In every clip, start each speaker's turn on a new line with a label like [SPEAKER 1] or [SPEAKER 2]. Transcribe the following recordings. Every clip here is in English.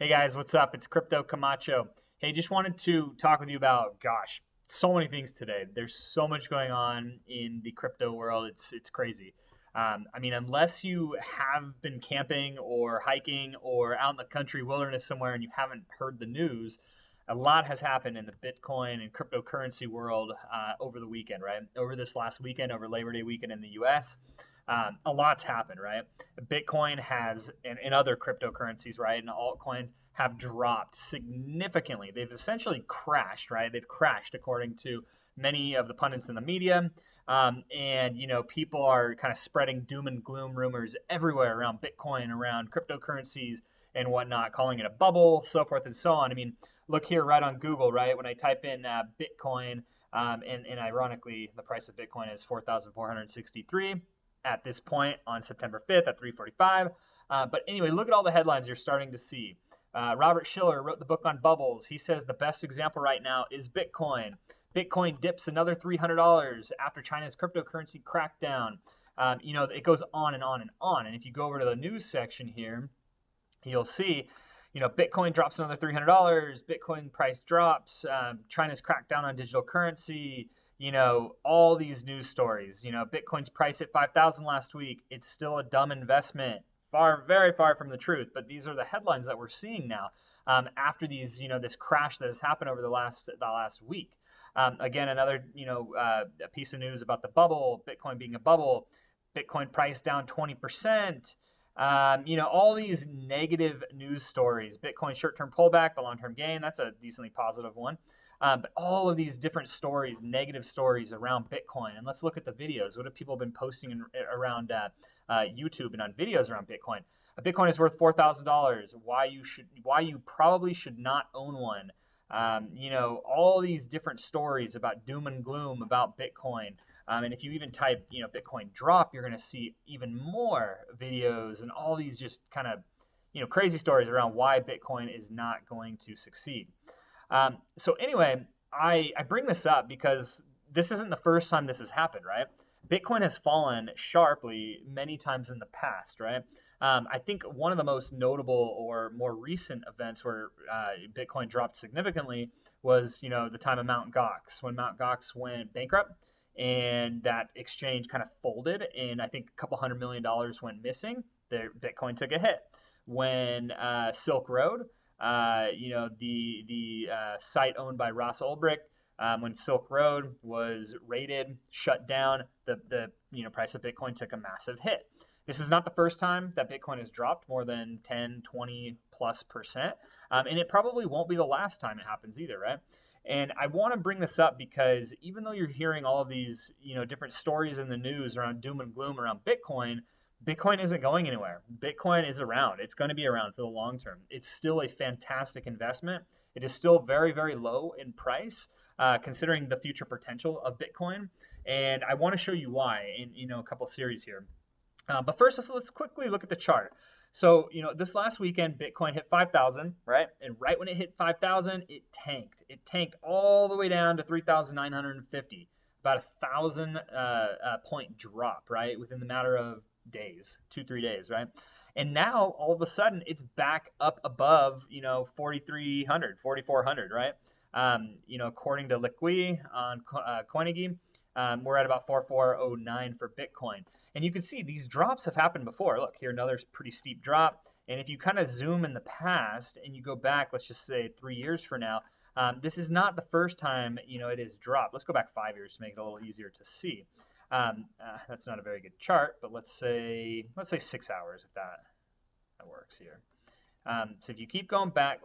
[SPEAKER 1] Hey guys, what's up? It's Crypto Camacho. Hey, just wanted to talk with you about, gosh, so many things today. There's so much going on in the crypto world. It's crazy. I mean, unless you have been camping or hiking or out in the country wilderness somewhere and you haven't heard the news, a lot has happened in the Bitcoin and cryptocurrency world over the weekend, right? Over this last weekend, over Labor Day weekend in the U.S. A lot's happened, right? Bitcoin has, and other cryptocurrencies, right, and altcoins have dropped significantly. They've essentially crashed, right? They've crashed according to many of the pundits in the media. And, people are kind of spreading doom and gloom rumors everywhere around Bitcoin, around cryptocurrencies and whatnot, calling it a bubble, so forth and so on. I mean, look here right on Google, right? When I type in Bitcoin, and ironically, the price of Bitcoin is 4,463 at this point on September 5th at 3:45. But anyway, look at all the headlines you're starting to see. Robert Shiller wrote the book on bubbles. He says the best example right now is Bitcoin. Bitcoin dips another $300 after China's cryptocurrency crackdown. It goes on and on and on. And if you go over to the news section here, you'll see, Bitcoin drops another $300. Bitcoin price drops. China's crackdown on digital currency. All these news stories. Bitcoin's price hit 5,000 last week. It's still a dumb investment. Very far from the truth. But these are the headlines that we're seeing now after this crash that has happened over the last week. Again, another, a piece of news about the bubble, Bitcoin being a bubble, Bitcoin price down 20%. All these negative news stories, Bitcoin short-term pullback, the long-term gain, that's a decently positive one. But all of these different stories, negative stories around Bitcoin. And let's look at the videos. What have people been posting around YouTube and on videos around Bitcoin? A Bitcoin is worth $4,000. Why you probably should not own one. All these different stories about doom and gloom about Bitcoin. And if you even type, Bitcoin drop, you're going to see even more videos and all these just kind of, crazy stories around why Bitcoin is not going to succeed. So anyway, I bring this up because this isn't the first time this has happened, right? Bitcoin has fallen sharply many times in the past, right? I think one of the most notable or more recent events where Bitcoin dropped significantly was, the time of Mt. Gox, when Mt. Gox went bankrupt and that exchange kind of folded, and I think a couple $100 million went missing. Bitcoin took a hit. When Silk Road, the site owned by Ross Ulbricht, when Silk Road was raided, shut down, the price of Bitcoin took a massive hit. This is not the first time that Bitcoin has dropped more than 10, 20 plus percent. And it probably won't be the last time it happens either, right? And I want to bring this up because even though you're hearing all of these, different stories in the news around doom and gloom around Bitcoin, Bitcoin isn't going anywhere. Bitcoin is around. It's going to be around for the long term. It's still a fantastic investment. It is still very, very low in price, considering the future potential of Bitcoin. And I want to show you why in a couple series here. But first, let's quickly look at the chart. So, this last weekend, Bitcoin hit 5,000, right? And right when it hit 5,000, it tanked. It tanked all the way down to 3,950, about 1,000 point drop, right? Within the matter of days, 2-3 days, right? And now all of a sudden it's back up above 4,300, 4,400, right? According to Liqui on Coinage, we're at about 4,409 for Bitcoin. And you can see these drops have happened before. Look here, another pretty steep drop. And if you kind of zoom in the past and you go back, let's just say 3 years from now, this is not the first time it has dropped. Let's go back 5 years to make it a little easier to see. That's not a very good chart, but let's say 6 hours if that works here. So if you keep going back,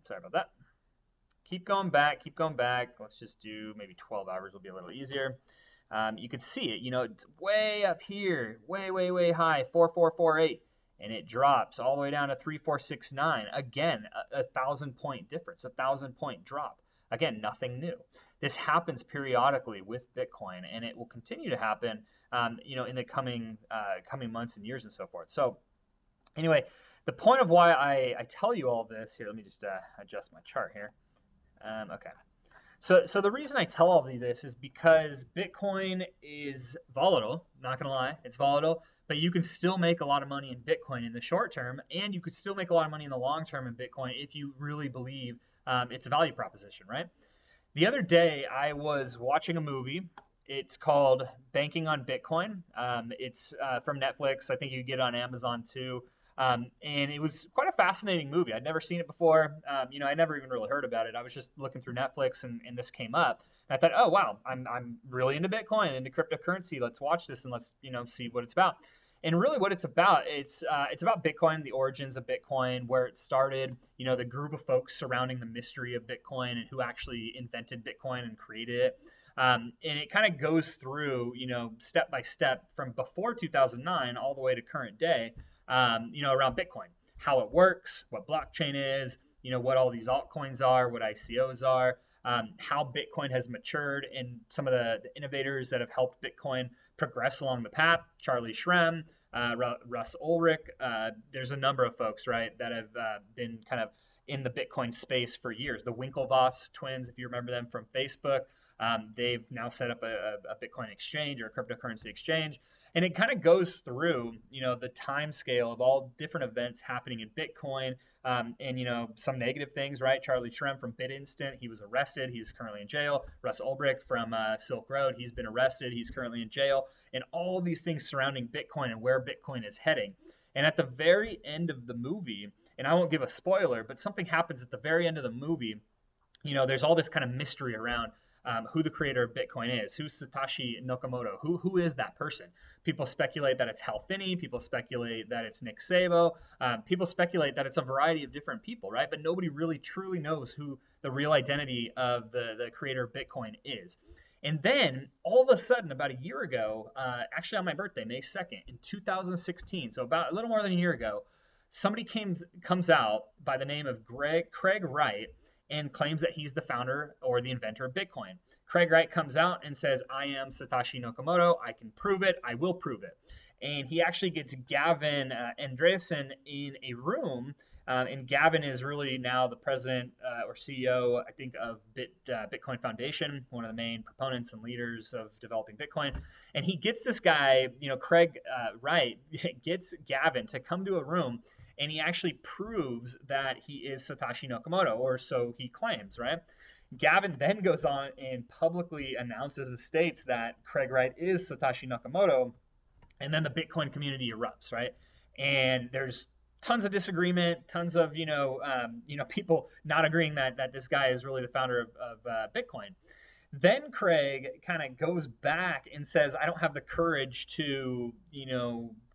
[SPEAKER 1] sorry about that. Keep going back. Let's just do maybe 12 hours will be a little easier. You can see it, it's way up here, way high, 4,448, and it drops all the way down to 3,469. Again, a 1,000 point difference, a 1,000 point drop. Again, nothing new. This happens periodically with Bitcoin, and it will continue to happen, in the coming months and years and so forth. So, anyway, the point of why I tell you all this here. Let me just adjust my chart here. Okay. So the reason I tell all of this is because Bitcoin is volatile. Not gonna lie, it's volatile, but you can still make a lot of money in Bitcoin in the short term, and you could still make a lot of money in the long term in Bitcoin if you really believe it's a value proposition, right? The other day, I was watching a movie. It's called Banking on Bitcoin. It's from Netflix. I think you can get it on Amazon too. And it was quite a fascinating movie. I'd never seen it before. I never even really heard about it. I was just looking through Netflix and this came up. And I thought, oh wow, I'm really into Bitcoin, into cryptocurrency. Let's watch this and let's see what it's about. And really, what it's about Bitcoin, the origins of Bitcoin, where it started, the group of folks surrounding the mystery of Bitcoin and who actually invented Bitcoin and created it. And it kind of goes through, step by step from before 2009 all the way to current day, around Bitcoin, how it works, what blockchain is, what all these altcoins are, what ICOs are, how Bitcoin has matured, and some of the innovators that have helped Bitcoin progress along the path. Charlie Shrem, Russ Ulrich. There's a number of folks, right, that have been kind of in the Bitcoin space for years. The Winklevoss twins, if you remember them from Facebook, they've now set up a Bitcoin exchange or a cryptocurrency exchange. And it kind of goes through, the time scale of all different events happening in Bitcoin, and some negative things, right? Charlie Shrem from BitInstant, he was arrested. He's currently in jail. Russ Ulbricht from Silk Road, he's been arrested. He's currently in jail. And all these things surrounding Bitcoin and where Bitcoin is heading. And at the very end of the movie, and I won't give a spoiler, but something happens at the very end of the movie. There's all this kind of mystery around who the creator of Bitcoin is. Who's Satoshi Nakamoto? Who is that person? People speculate that it's Hal Finney. People speculate that it's Nick Szabo. People speculate that it's a variety of different people, right? But nobody really truly knows who the real identity of the creator of Bitcoin is. And then all of a sudden, about a year ago, actually on my birthday, May 2nd, in 2016, so about a little more than a year ago, somebody comes out by the name of Craig Wright and claims that he's the founder or the inventor of Bitcoin. Craig Wright comes out and says, I am Satoshi Nakamoto. I can prove it. I will prove it. And he actually gets Gavin Andresen in a room. And Gavin is really now the president or CEO, I think, of Bitcoin Foundation, one of the main proponents and leaders of developing Bitcoin. And he gets this guy, Craig Wright, gets Gavin to come to a room, and he actually proves that he is Satoshi Nakamoto, or so he claims, right? Gavin then goes on and publicly announces and states that Craig Wright is Satoshi Nakamoto, and then the Bitcoin community erupts, right? And there's tons of disagreement, tons of people not agreeing that this guy is really the founder of Bitcoin. Then Craig kind of goes back and says, I don't have the courage to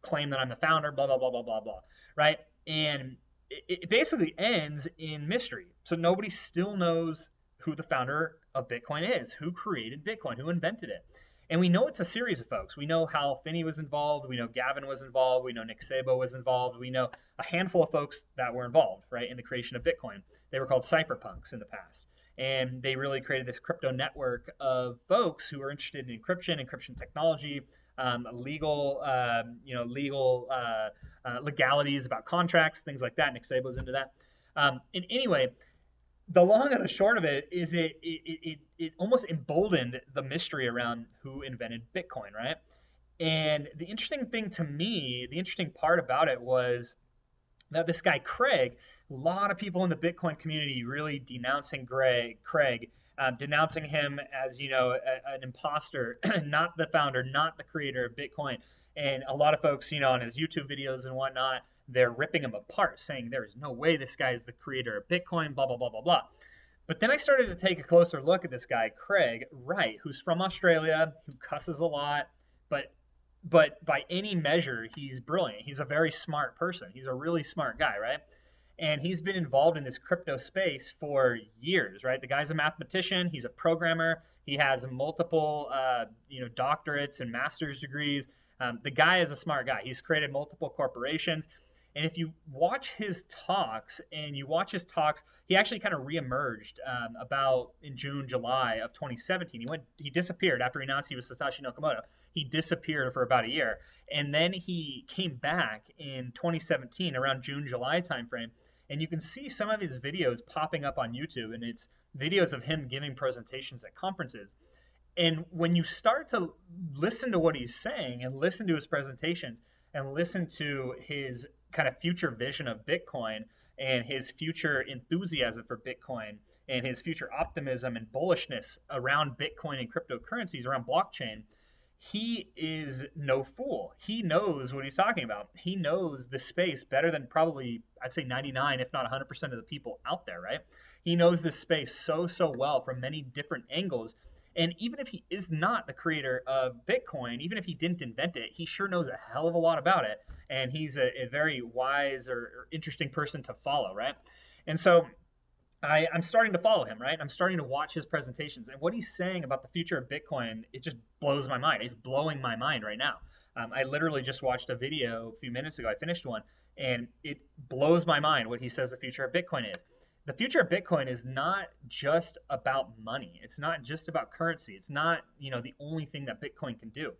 [SPEAKER 1] claim that I'm the founder, blah blah blah blah blah blah, right? And it basically ends in mystery. So nobody still knows who the founder of Bitcoin is, who created Bitcoin, who invented it. And we know it's a series of folks. We know Hal Finney was involved. We know Gavin was involved. We know Nick Szabo was involved. We know a handful of folks that were involved, right, in the creation of Bitcoin. They were called cypherpunks in the past. And they really created this crypto network of folks who are interested in encryption technology, legal legalities about contracts, things like that. Nick Szabo's into that. And anyway, the long and the short of it is it almost emboldened the mystery around who invented Bitcoin, right? And the interesting thing to me, the interesting part about it was that this guy Craig, a lot of people in the Bitcoin community really denouncing Craig, denouncing him as an imposter, not the founder, not the creator of Bitcoin. And a lot of folks, on his YouTube videos and whatnot, they're ripping him apart, saying there is no way this guy is the creator of Bitcoin, blah, blah, blah, blah, blah. But then I started to take a closer look at this guy, Craig Wright, who's from Australia, who cusses a lot, but by any measure, he's brilliant. He's a very smart person. He's a really smart guy, right? And he's been involved in this crypto space for years, right? The guy's a mathematician. He's a programmer. He has multiple, doctorates and master's degrees. The guy is a smart guy. He's created multiple corporations. And if you watch his talks, he actually kind of reemerged about in June, July of 2017. He disappeared after he announced he was Satoshi Nakamoto. He disappeared for about a year. And then he came back in 2017, around June, July timeframe, And you can see some of his videos popping up on YouTube, and it's videos of him giving presentations at conferences. And when you start to listen to what he's saying and listen to his presentations and listen to his kind of future vision of Bitcoin and his future enthusiasm for Bitcoin and his future optimism and bullishness around Bitcoin and cryptocurrencies, around blockchain, he is no fool. He knows what he's talking about. He knows the space better than probably, I'd say 99, if not 100% of the people out there, right? He knows this space so well from many different angles. And even if he is not the creator of Bitcoin, even if he didn't invent it, he sure knows a hell of a lot about it. And he's a very wise or interesting person to follow, right? And so I'm starting to follow him, right? I'm starting to watch his presentations. And what he's saying about the future of Bitcoin, it just blows my mind. It's blowing my mind right now. I literally just watched a video a few minutes ago. I finished one, and it blows my mind what he says the future of Bitcoin is. The future of Bitcoin is not just about money. It's not just about currency. It's not, the only thing that Bitcoin can do.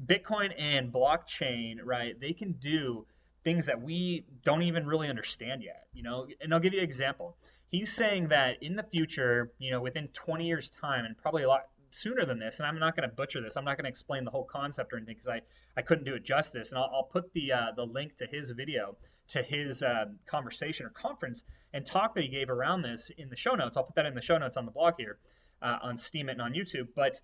[SPEAKER 1] Bitcoin and blockchain, right? They can do things that we don't even really understand yet, and I'll give you an example. He's saying that in the future, within 20 years time, and probably a lot sooner than this, and I'm not going to butcher this. I'm not going to explain the whole concept or anything because I couldn't do it justice. And I'll put the link to his video, to his conversation or conference and talk that he gave around this in the show notes. I'll put that in the show notes on the blog here, on Steemit and on YouTube. But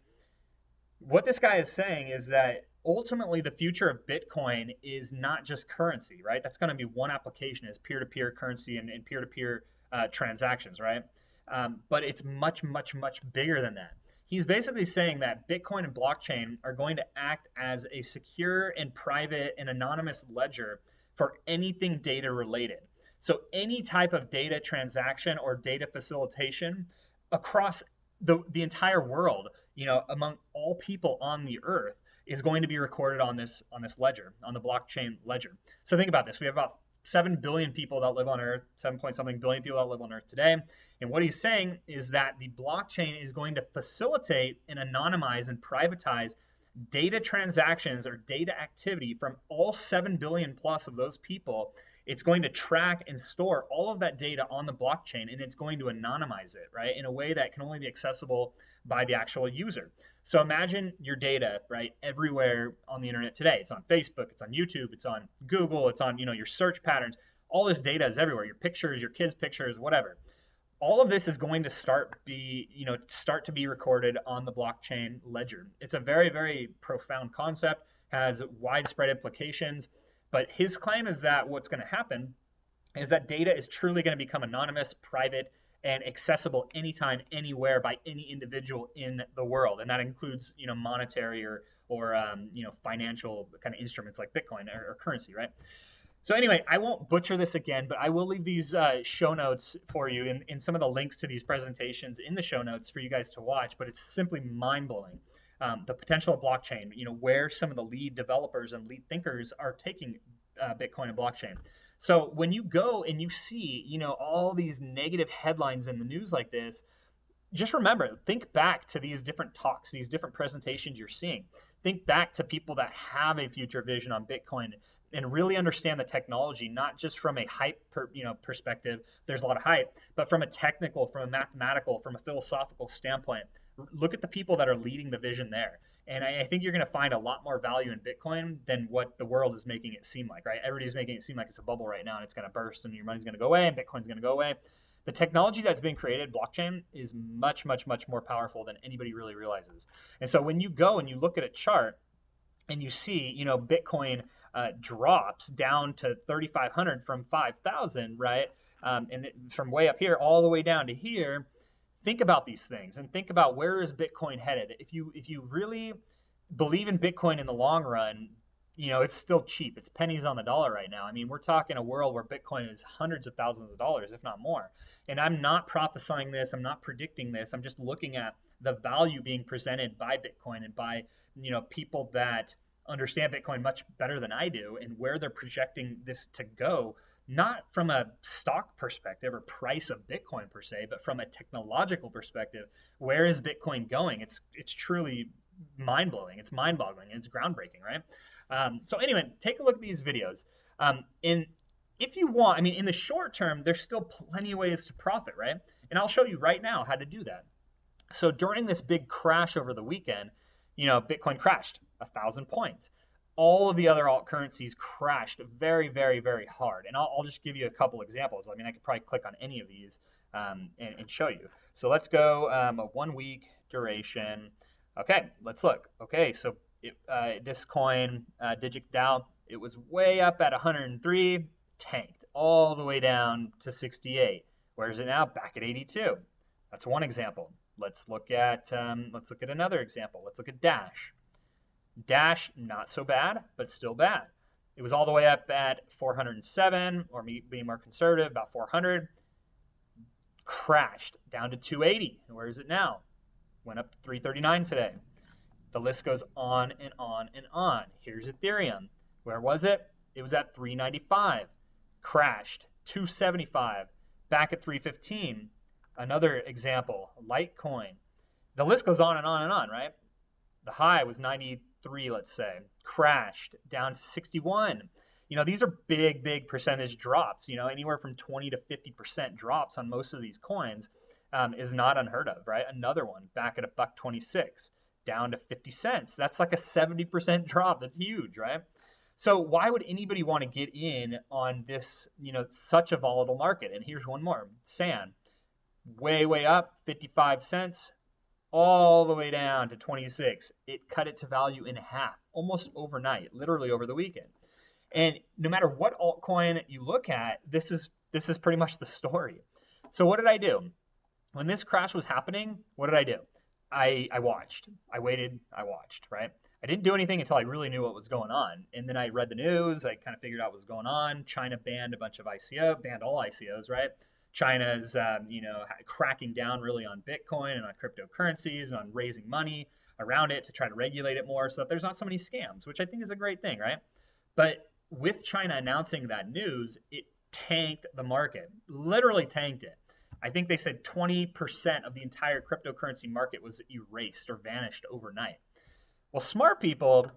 [SPEAKER 1] what this guy is saying is that ultimately the future of Bitcoin is not just currency, right? That's going to be one application, is peer-to-peer currency and peer-to-peer transactions, right? But it's much bigger than that. He's basically saying that Bitcoin and blockchain are going to act as a secure and private and anonymous ledger for anything data related. So any type of data transaction or data facilitation across the entire world, among all people on the earth, is going to be recorded on this ledger, on the blockchain ledger. So think about this. We have about 7 billion people that live on Earth, 7 point something billion people that live on Earth today. And what he's saying is that the blockchain is going to facilitate and anonymize and privatize data transactions or data activity from all 7 billion plus of those people. It's going to track and store all of that data on the blockchain, and it's going to anonymize it, right, in a way that can only be accessible by the actual user. So imagine your data, right, everywhere on the internet today. It's on Facebook, it's on YouTube, it's on Google, it's on, your search patterns. All this data is everywhere. Your pictures, your kids' pictures, whatever. All of this is going to start to be recorded on the blockchain ledger. It's a very, very profound concept, has widespread implications. But his claim is that what's going to happen is that data is truly going to become anonymous, private, and accessible anytime, anywhere by any individual in the world. And that includes, monetary or financial kind of instruments like Bitcoin or currency, right? So anyway, I won't butcher this again, but I will leave these show notes for you in some of the links to these presentations in the show notes for you guys to watch. But it's simply mind-blowing. The potential of blockchain, where some of the lead developers and lead thinkers are taking Bitcoin and blockchain. So when you go and you see, all these negative headlines in the news like this, just remember, think back to these different talks, these different presentations you're seeing. Think back to people that have a future vision on Bitcoin and really understand the technology, not just from a hype perspective. There's a lot of hype, but from a technical, from a mathematical, from a philosophical standpoint. Look at the people that are leading the vision there. And I think you're going to find a lot more value in Bitcoin than what the world is making it seem like, right? Everybody's making it seem like it's a bubble right now and it's going to burst and your money's going to go away and Bitcoin's going to go away. The technology that's been created, blockchain, is much more powerful than anybody really realizes. And so when you go and you look at a chart and you see, Bitcoin drops down to 3,500 from 5,000, right? From way up here all the way down to here. Think about these things and think about where is Bitcoin headed. If you really believe in Bitcoin in the long run, it's still cheap. It's pennies on the dollar right now. I mean, we're talking a world where Bitcoin is hundreds of thousands of dollars, if not more. And I'm not prophesying this. I'm not predicting this. I'm just looking at the value being presented by Bitcoin and by, people that understand Bitcoin much better than I do and where they're projecting this to go. Not from a stock perspective or price of Bitcoin per se, but from a technological perspective. Where is Bitcoin going? It's truly mind-blowing. It's mind-boggling. It's groundbreaking, right? So anyway, take a look at these videos. And if you want, I mean, in the short term, there's still plenty of ways to profit, right? And I'll show you right now how to do that. So during this big crash over the weekend, Bitcoin crashed 1,000 points. All of the other alt currencies crashed very, very, very hard. And I'll just give you a couple examples. I mean, I could probably click on any of these and show you. So let's go a 1 week duration. Okay, let's look. Okay, so this coin, DigitDAO, it was way up at 103, tanked all the way down to 68. Where is it now? Back at 82. That's one example. Let's look at another example. Let's look at Dash. Dash, not so bad, but still bad. It was all the way up at 407, or being more conservative, about 400. Crashed down to 280. Where is it now? Went up to 339 today. The list goes on and on and on. Here's Ethereum. Where was it? It was at 395. Crashed 275. Back at 315. Another example, Litecoin. The list goes on and on and on, right? The high was 93, let's say. Crashed down to 61. These are big, big percentage drops. Anywhere from 20 to 50% drops on most of these coins is not unheard of, right? Another one back at $1.26, down to 50 cents. That's like a 70% drop. That's huge, right? So why would anybody want to get in on this, such a volatile market? And here's one more, SAN. Way, way up, 55 cents, all the way down to 26. It cut its value in half, almost overnight, literally over the weekend. And no matter what altcoin you look at, this is pretty much the story. So what did I do? When this crash was happening, what did I do? I watched. I waited. I watched, right? I didn't do anything until I really knew what was going on. And then I read the news. I kind of figured out what was going on. China banned a bunch of banned all ICOs, right? China's, cracking down really on Bitcoin and on cryptocurrencies and on raising money around it to try to regulate it more so that there's not so many scams, which I think is a great thing, right? But with China announcing that news, it tanked the market, literally tanked it. I think they said 20% of the entire cryptocurrency market was erased or vanished overnight. Well, smart people,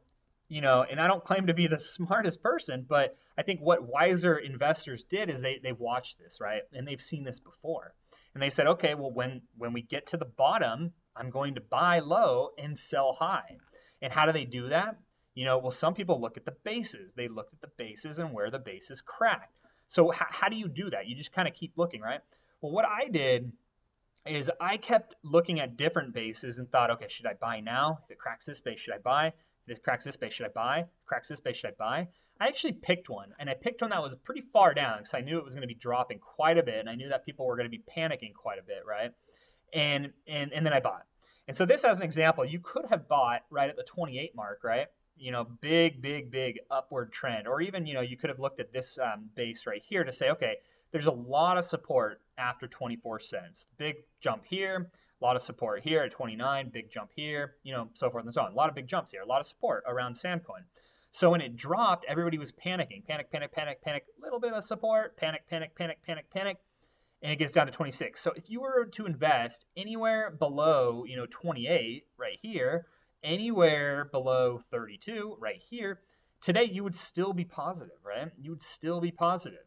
[SPEAKER 1] and I don't claim to be the smartest person, but I think what wiser investors did is they watched this, right? And they've seen this before. And they said, okay, well, when we get to the bottom, I'm going to buy low and sell high. And how do they do that? Well, some people look at the bases. They looked at the bases and where the bases cracked. So how do you do that? You just kind of keep looking, right? Well, what I did is I kept looking at different bases and thought, okay, should I buy now? If it cracks this base, should I buy? If it cracks this base, should I buy? Cracks this base, should I buy? I actually picked one, and I picked one that was pretty far down because I knew it was going to be dropping quite a bit, and I knew that people were going to be panicking quite a bit, right? And then I bought. And so this as an example, you could have bought right at the 28 mark, right? Big, big, big upward trend. Or even, you could have looked at this base right here to say, okay, there's a lot of support after 24 cents. Big jump here, a lot of support here at 29, big jump here, so forth and so on. A lot of big jumps here, a lot of support around Sandcoin. So when it dropped, everybody was panicking. Panic, panic, panic, panic, little bit of support, panic, panic, panic, panic, panic, and it gets down to 26. So if you were to invest anywhere below, 28 right here, anywhere below 32 right here, today you would still be positive, right? You would still be positive.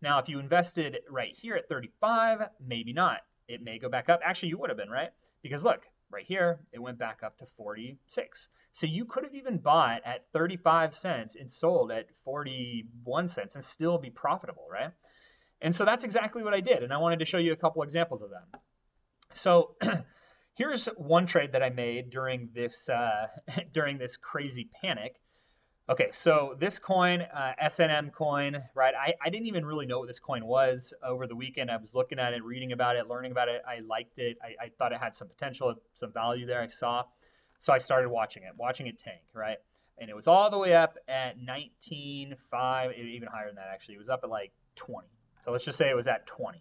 [SPEAKER 1] Now, if you invested right here at 35, maybe not. It may go back up. Actually, you would have been, right? Because look, right here, it went back up to 46. So you could have even bought at 35 cents and sold at 41 cents and still be profitable, right? And so that's exactly what I did. And I wanted to show you a couple examples of them. So here's one trade that I made during this crazy panic. Okay, so this coin, SNM coin, right? I didn't even really know what this coin was over the weekend. I was looking at it, reading about it, learning about it. I liked it. I thought it had some potential, some value there I saw. So I started watching it tank, right? And it was all the way up at 19.5, even higher than that actually. It was up at like 20. So let's just say it was at 20.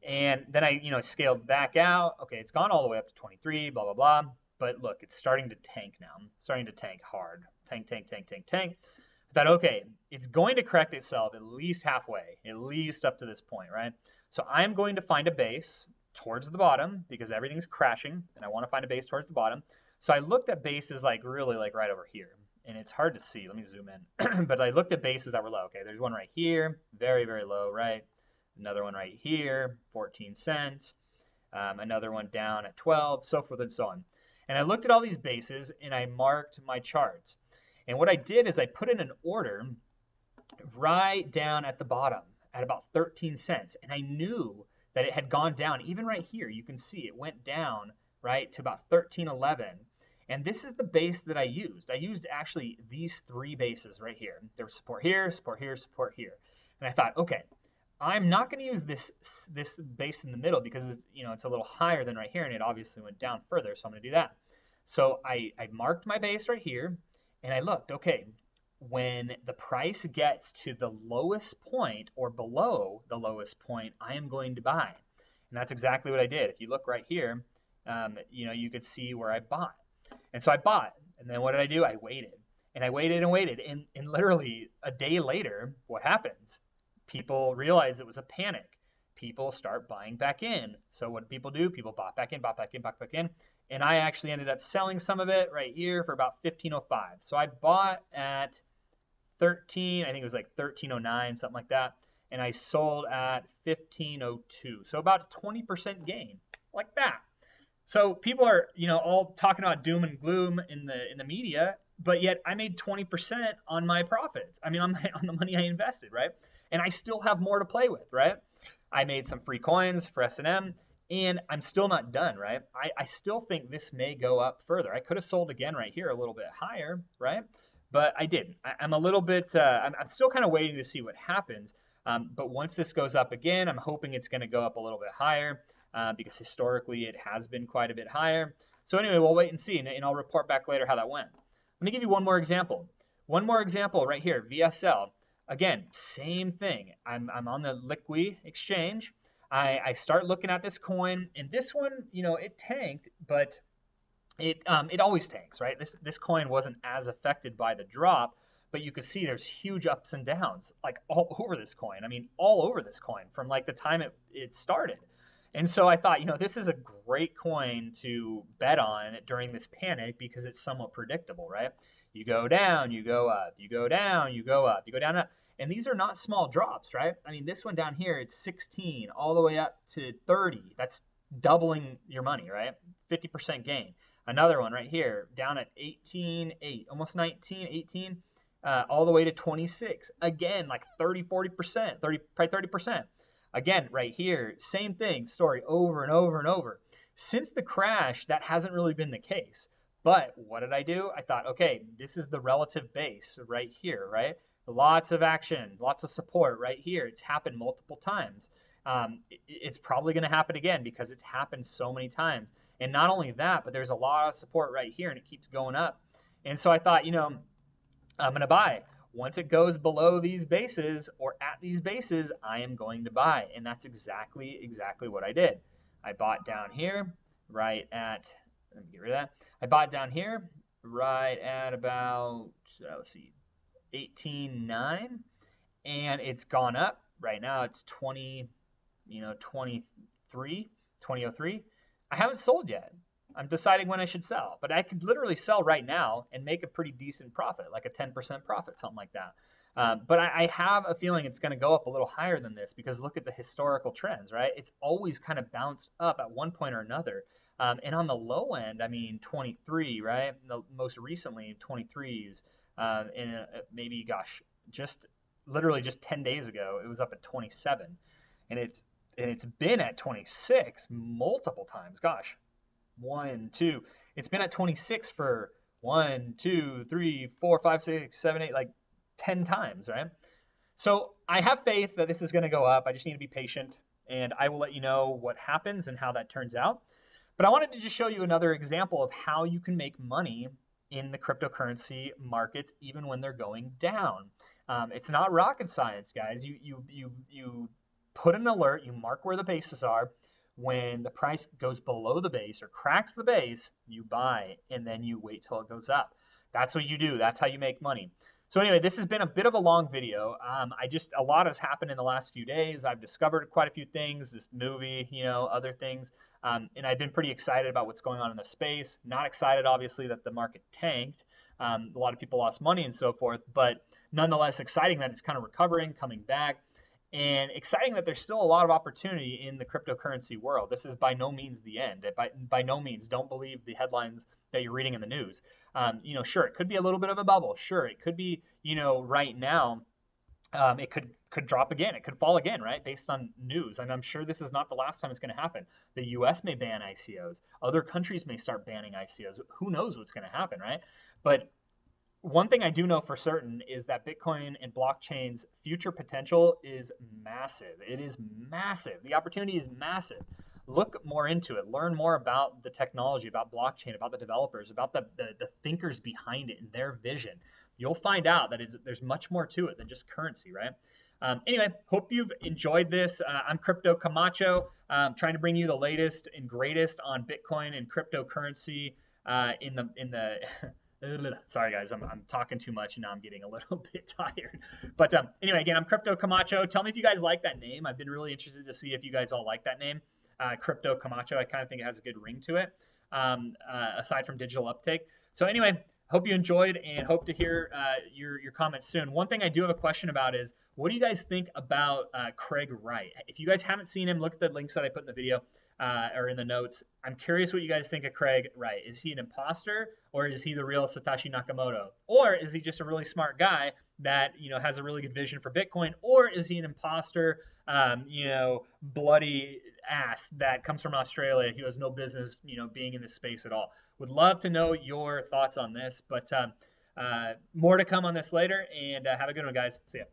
[SPEAKER 1] And then I, scaled back out. Okay, it's gone all the way up to 23, blah, blah, blah. But look, it's starting to tank now. It's starting to tank hard. Tank. I thought, okay, it's going to correct itself at least halfway, at least up to this point, right? So I'm going to find a base towards the bottom because everything's crashing, and I want to find a base towards the bottom. So I looked at bases like really like right over here. and it's hard to see. Let me zoom in. But I looked at bases that were low. Okay, there's one right here, very, very low, right? Another one right here, 14 cents. Another one down at 12, so forth and so on. And I looked at all these bases and I marked my charts. And what I did is I put in an order right down at the bottom at about 13 cents. And I knew that it had gone down. Even right here, you can see it went down, right, to about 13.11. And this is the base that I used. I used actually these three bases right here. There was support here, support here, support here. And I thought, okay, I'm not going to use this base in the middle because it's a little higher than right here, and it obviously went down further, so I'm going to do that. So I marked my base right here, and I looked, okay, when the price gets to the lowest point or below the lowest point, I am going to buy. And that's exactly what I did. If you look right here, you could see where I bought. And so I bought, and then what did I do? I waited, and I waited and waited, and literally a day later, what happens? People realize it was a panic. People start buying back in. So what did people do? People bought back in, bought back in, bought back in. And I actually ended up selling some of it right here for about 15.05. So I bought at 13, I think it was like 13.09, something like that. And I sold at 15.02. So about a 20% gain, like that. So people are, all talking about doom and gloom in the media, but yet I made 20% on my profits. I mean, on the money I invested, right? And I still have more to play with, right? I made some free coins for S&M, and I'm still not done, right? I still think this may go up further. I could have sold again right here a little bit higher, right? But I didn't. I'm a little bit, I'm still kind of waiting to see what happens. But once this goes up again, I'm hoping it's going to go up a little bit higher because historically it has been quite a bit higher. So anyway, we'll wait and see, and I'll report back later how that went. Let me give you one more example. One more example right here, VSL. Again, same thing. I'm on the Liqui exchange. I start looking at this coin, and this one, it tanked, but it always tanks, right? This coin wasn't as affected by the drop, but you could see there's huge ups and downs, like all over this coin. I mean, all over this coin from like the time it started. And so I thought, this is a great coin to bet on during this panic because it's somewhat predictable, right? You go down, you go up, you go down, you go up, you go down, up. And these are not small drops, right? I mean, this one down here, it's 16 all the way up to 30. That's doubling your money, right? 50% gain. Another one right here, down at 18.8, almost 19, 18, all the way to 26. Again, like 30, 40%, probably 30%. Again, right here, same thing, story over and over and over. Since the crash, that hasn't really been the case. But what did I do? I thought, okay, this is the relative base right here, right? Lots of action, lots of support right here. It's happened multiple times. It's probably going to happen again because it's happened so many times. And not only that, but there's a lot of support right here, and it keeps going up. And so I thought, I'm going to buy. Once it goes below these bases or at these bases, I am going to buy. And that's exactly what I did. I bought down here right at, let me get rid of that. I bought down here right at about, let's see, 18.9, and it's gone up. Right now it's 2003. I haven't sold yet. I'm deciding when I should sell, but I could literally sell right now and make a pretty decent profit, like a 10% profit, something like that. But I have a feeling it's going to go up a little higher than this because look at the historical trends, right? It's always kind of bounced up at one point or another. And on the low end, I mean, 23, right? Most recently, 23s. And maybe, gosh, literally just 10 days ago, it was up at 27. And it's been at 26 multiple times. Gosh, 1, 2. It's been at 26 for 1, 2, 3, 4, 5, 6, 7, 8, like 10 times, right? So I have faith that this is going to go up. I just need to be patient, and I will let you know what happens and how that turns out. But I wanted to just show you another example of how you can make money in the cryptocurrency markets even when they're going down. It's not rocket science, guys. You put an alert, you mark where the bases are. When the price goes below the base or cracks the base, you buy, and then you wait till it goes up. That's what you do. That's how you make money. So anyway, this has been a bit of a long video. A lot has happened in the last few days. I've discovered quite a few things, this movie, other things. And I've been pretty excited about what's going on in the space. Not excited, obviously, that the market tanked. A lot of people lost money and so forth, but nonetheless exciting that it's kind of recovering, coming back, and exciting that there's still a lot of opportunity in the cryptocurrency world. This is by no means the end. By no means, don't believe the headlines that you're reading in the news. Sure, it could be a little bit of a bubble. Sure, it could be, right now, it could drop again. It could fall again, right? Based on news. And I'm sure this is not the last time it's going to happen. The U.S. may ban ICOs. Other countries may start banning ICOs. Who knows what's going to happen, right? But one thing I do know for certain is that Bitcoin and blockchain's future potential is massive. It is massive. The opportunity is massive. Look more into it. Learn more about the technology, about blockchain, about the developers, about the thinkers behind it and their vision. You'll find out that there's much more to it than just currency, right? Anyway, hope you've enjoyed this. I'm Crypto Camacho, trying to bring you the latest and greatest on Bitcoin and cryptocurrency in the sorry guys, I'm talking too much and now I'm getting a little bit tired. But anyway, again, I'm Crypto Camacho. Tell me if you guys like that name. I've been really interested to see if you guys all like that name, Crypto Camacho. I kind of think it has a good ring to it, aside from digital uptake. So anyway, hope you enjoyed and hope to hear your comments soon. One thing I do have a question about is, what do you guys think about Craig Wright? If you guys haven't seen him, look at the links that I put in the video or in the notes. I'm curious what you guys think of Craig Wright. Is he an imposter, or is he the real Satoshi Nakamoto? Or is he just a really smart guy that has a really good vision for Bitcoin? Or is he an imposter, bloody ass that comes from Australia? He has no business, being in this space at all. Would love to know your thoughts on this, but more to come on this later, and have a good one, guys. See ya.